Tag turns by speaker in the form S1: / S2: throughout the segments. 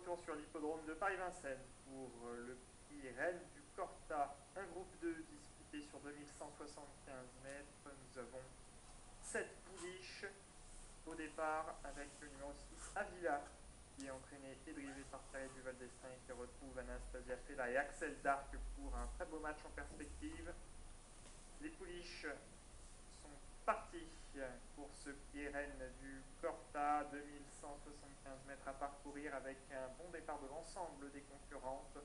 S1: retour sur l'hippodrome de Paris-Vincennes pour le prix Reine du Corta, un groupe 2 disputé sur 2175 mètres. Nous avons 7 pouliches au départ avec le numéro 6 Avila qui est entraîné et drivé par Thierry Duval d'Estaing qui retrouve Anastasia Fella et Axel Dark pour un très beau match en perspective. Les pouliches sont partis pour ce prix Reine du Corta, 2175 mètres à parcourir avec un bon départ de l'ensemble des concurrentes.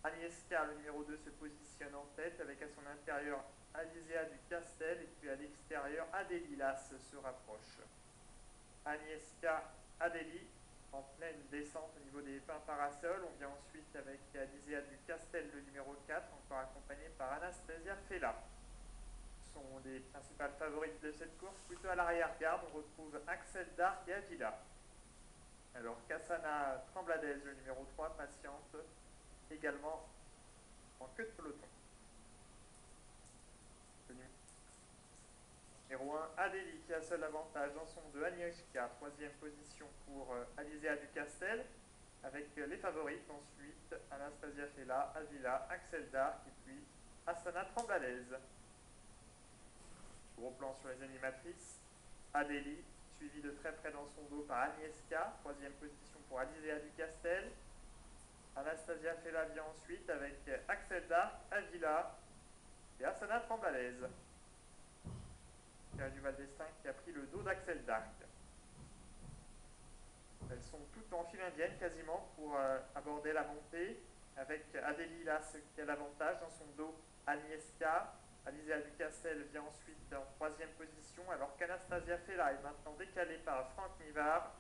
S1: Agnieszka, le numéro 2, se positionne en tête avec à son intérieur Alizéa du Castel et puis à l'extérieur Adélilas se rapproche. Agnieszka, Adélie en pleine descente au niveau des pins parasols. On vient ensuite avec Alizéa du Castel, le numéro 4, encore accompagné par Anastasia Fella. Sont les principales favorites de cette course. Plutôt à l'arrière-garde, on retrouve Axel Dark et Avila. Alors Cassana Trembladez, le numéro 3, patiente également en queue de peloton. Le numéro 1, Adélie, qui a seul avantage dans son 2, Agnieszka, troisième position pour Alizéa du Castel, avec les favorites ensuite Anastasia Fella, Avila, Axel Dark et puis Cassana Trembladez. Gros plan sur les animatrices. Adélie, suivie de très près dans son dos par Agnieszka, troisième position pour Alizéa du Castel. Anastasia Fella vient ensuite avec Axel Dark, Avila et Cassana Trembladez. Thierry Duval d'Estaing qui a pris le dos d'Axel Dark. Elles sont toutes en file indienne quasiment pour aborder la montée, avec Adélie là qui a l'avantage dans son dos. Agnieszka, Alizéa du Castel vient ensuite en troisième position, alors qu'Anastasia Fella est maintenant décalée par Franck Nivard.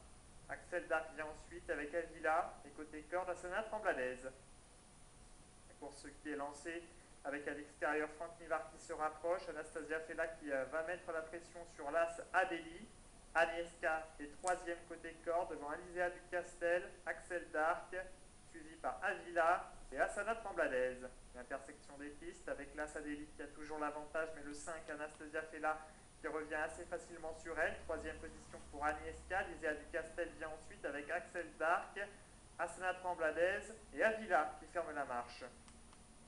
S1: Axel Dark vient ensuite avec Avila et côté corde Cassana Trembladez. La course qui est lancée avec à l'extérieur Franck Nivard qui se rapproche, Anastasia Fella qui va mettre la pression sur l'as Adélie. Agnieszka est troisième côté corde devant Alizéa du Castel, Axel Dark, suivi par Avila et Cassana Trembladez. L'intersection des pistes avec l'as Adélie qui a toujours l'avantage, mais le 5 Anastasia Fella qui revient assez facilement sur elle. Troisième position pour Agnieszka, Alizéa du Castel vient ensuite avec Axel Dark, Cassana Trembladez et Avila qui ferme la marche.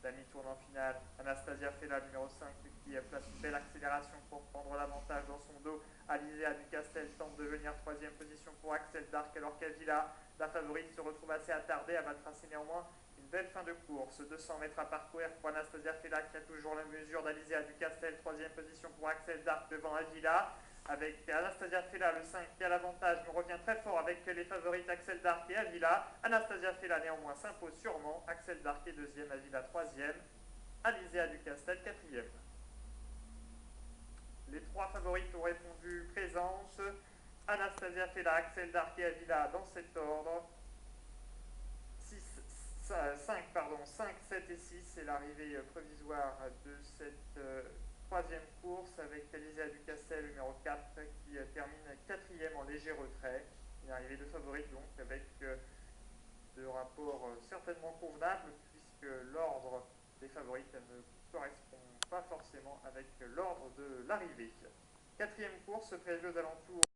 S1: La mi-tourne en finale, Anastasia Fella, numéro 5, qui place une belle accélération pour prendre l'avantage dans son dos. Alizéa du Castel tente de venir troisième position pour Axel Dark, alors qu'Avila, la favorite, se retrouve assez attardée. Elle va tracer néanmoins une belle fin de course. 200 mètres à parcourir pour Anastasia Fella, qui a toujours la mesure d'Alizéa du Castel. Troisième position pour Axel Dark devant Avila, avec Anastasia Fella, le 5, qui a l'avantage, mais revient très fort avec les favorites Axel Dark et Avila. Anastasia Fella néanmoins s'impose sûrement. Axel Dark est deuxième, Avila troisième, Alizéa du Castel quatrième. Les trois favorites ont répondu présentes. Anastasia Fella, Axel Dark et Avila dans cet ordre. 5, 7 et 6, c'est l'arrivée provisoire de cette troisième course avec Alizéa du Castel, numéro 4, qui termine quatrième en léger retrait. Une arrivée de favorite donc avec de rapports certainement convenables puisque l'ordre des favorites ne correspond pas forcément avec l'ordre de l'arrivée. Quatrième course prévue aux alentours